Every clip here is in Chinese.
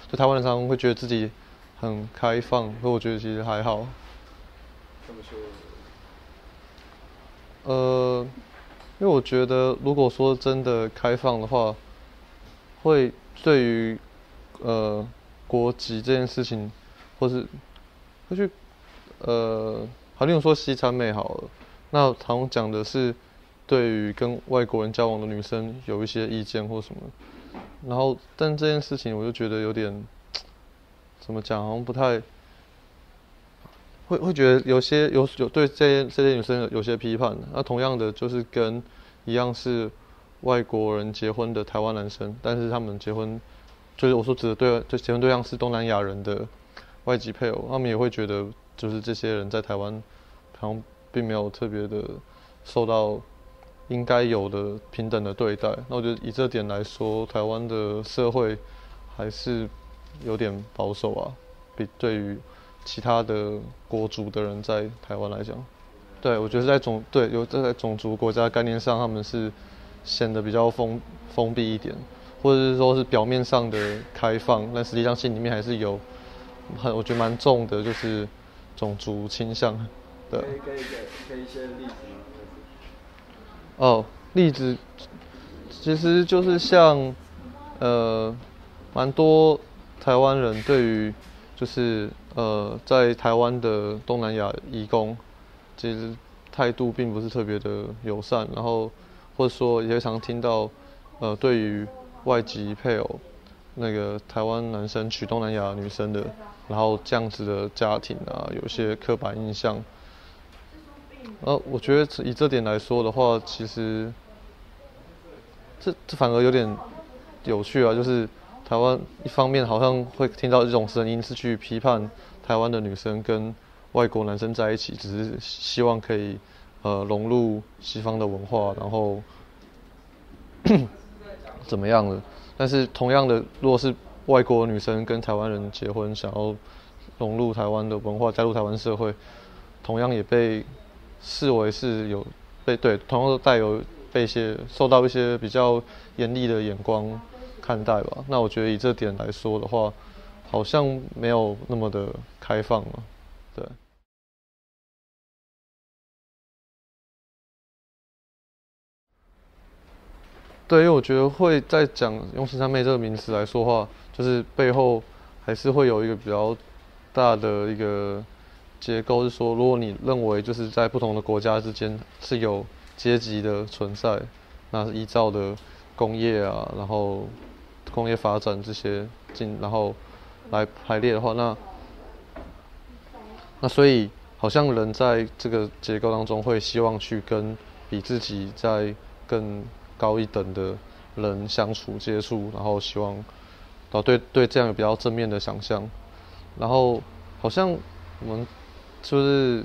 就台湾人常常会觉得自己很开放，可我觉得其实还好。这么说，因为我觉得如果说真的开放的话，会对于国籍这件事情，或是会去好，例如说西餐妹好了，那好像讲的是对于跟外国人交往的女生有一些意见或什么，然后但这件事情我就觉得有点怎么讲，好像不太会觉得有对这些女生有些批判。那同样的就是跟一样是外国人结婚的台湾男生，但是他们结婚就是我说指的对结婚对象是东南亚人的外籍配偶，他们也会觉得就是这些人在台湾好像并没有特别的受到应该有的平等的对待。那我觉得以这点来说，台湾的社会还是有点保守啊，比对于其他的国族的人在台湾来讲，对我觉得在种族国家概念上，他们是显得比较封闭一点，或者是说是表面上的开放，但实际上心里面还是有我觉得蛮重的，就是种族倾向。对，可以一些例子吗？哦，例子其实就是像蛮多台湾人对于就是在台湾的东南亚移工，其实态度并不是特别的友善，然后或者说也会常听到对于外籍配偶那个台湾男生娶东南亚女生的，然后这样子的家庭啊，有一些刻板印象。我觉得以这点来说的话，其实这反而有点有趣啊，就是台湾一方面好像会听到这种声音是去批判台湾的女生跟外国男生在一起，只是希望可以融入西方的文化，然后怎么样的。但是同样的，如果是外国女生跟台湾人结婚，想要融入台湾的文化，加入台湾社会，同样也被视为是有同样都带有被受到一些比较严厉的眼光看待吧。那我觉得以这点来说的话，好像没有那么的开放了，对。对，因为我觉得会在用“新三妹”这个名词来说话，就是背后还是会有一个比较大的一个结构，是说，如果你认为就是在不同的国家之间是有阶级的存在，那是依照的工业啊，然后工业发展这些然后来排列的话，那所以好像人在这个结构当中会希望去跟比自己在更高一等的人相处接触，然后希望，对这样有比较正面的想象，然后好像我们就是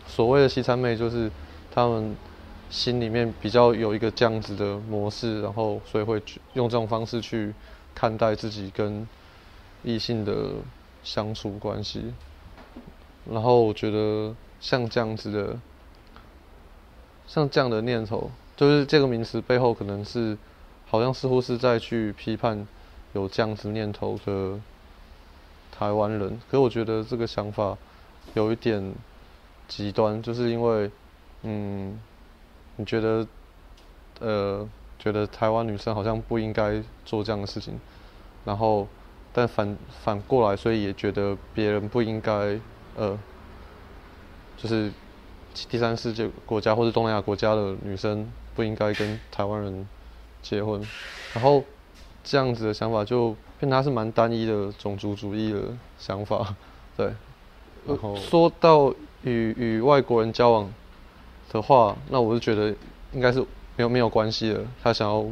所谓的西餐妹，就是他们心里面比较有一个这样子的模式，然后所以会用这种方式去看待自己跟异性的相处关系。然后我觉得像这样的念头，就是这个名词背后可能是好像似乎是在去批判有这样子念头的台湾人。可是我觉得这个想法有一点极端，就是因为你觉得台湾女生好像不应该做这样的事情，然后但反过来，所以也觉得别人不应该就是第三世界国家或者东南亚国家的女生不应该跟台湾人结婚，然后这样子的想法就变成它是蛮单一的种族主义的想法，对。然后说到与外国人交往的话，那我是觉得应该是没有关系的。他想要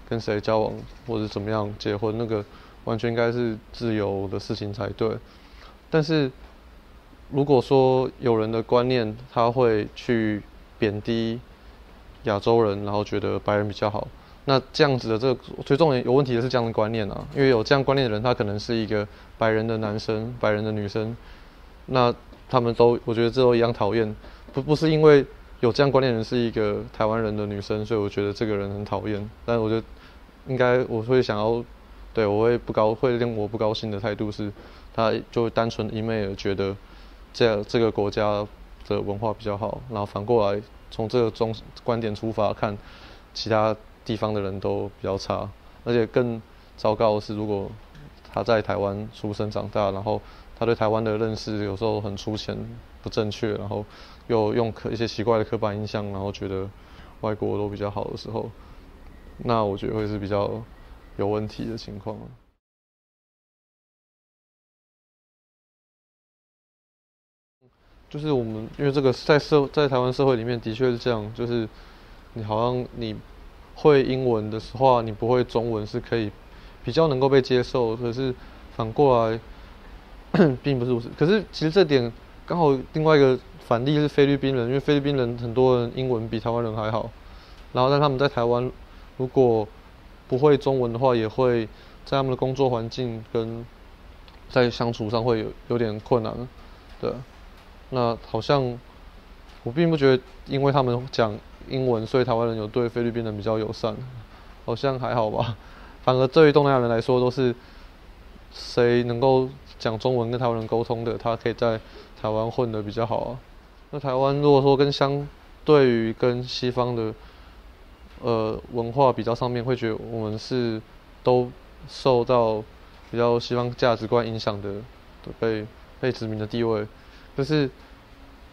跟谁交往或者怎么样结婚，那个完全应该是自由的事情才对。但是如果说有人的观念，他会去贬低亚洲人，然后觉得白人比较好，那这样子的最重点有问题的是这样的观念啊，因为有这样观念的人，他可能是一个白人的男生、白人的女生，那他们我觉得这都一样讨厌，不是因为有这样观念的人是一个台湾人的女生，所以我觉得这个人很讨厌，但我觉得我会想要对我会令我不高兴的态度是，他就单纯一昧的觉得这个国家的文化比较好，然后反过来从这个观点出发看，其他地方的人都比较差，而且更糟糕的是，如果他在台湾出生长大，然后他对台湾的认识有时候很粗浅、不正确，然后又用一些奇怪的刻板印象，然后觉得外国都比较好的时候，那我觉得会是比较有问题的情况。就是我们因为这个在台湾社会里面的确是这样，就是你好像你会英文的话，你不会中文是可以比较能够被接受，可是反过来并不是如此。可是其实这点刚好另外一个反例是菲律宾人，因为菲律宾人很多人英文比台湾人还好，然后但他们在台湾如果不会中文的话，也会在他们的工作环境跟在相处上会有点困难，对。那好像我并不觉得，因为他们讲英文，所以台湾人有对菲律宾人比较友善，好像还好吧。反而对于东南亚人来说，都是谁能够讲中文跟台湾人沟通的，他可以在台湾混得比较好啊。那台湾如果说相对于跟西方的文化比较上面，会觉得我们是都受到比较西方价值观影响的被殖民的地位。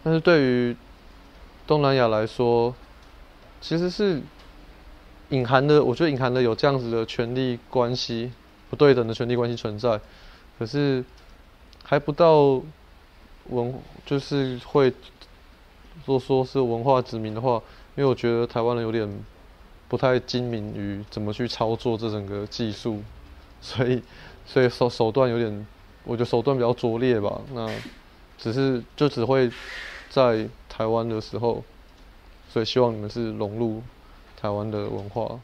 但是对于东南亚来说，其实是我觉得隐含的有这样子的权力关系，不对等的权力关系存在，可是还不到就是会说是文化殖民的话，因为我觉得台湾人有点不太精明于怎么去操作这整个技术，所以手段有点，我觉得手段比较拙劣吧。那只会在台湾的时候，所以希望你们是融入台湾的文化。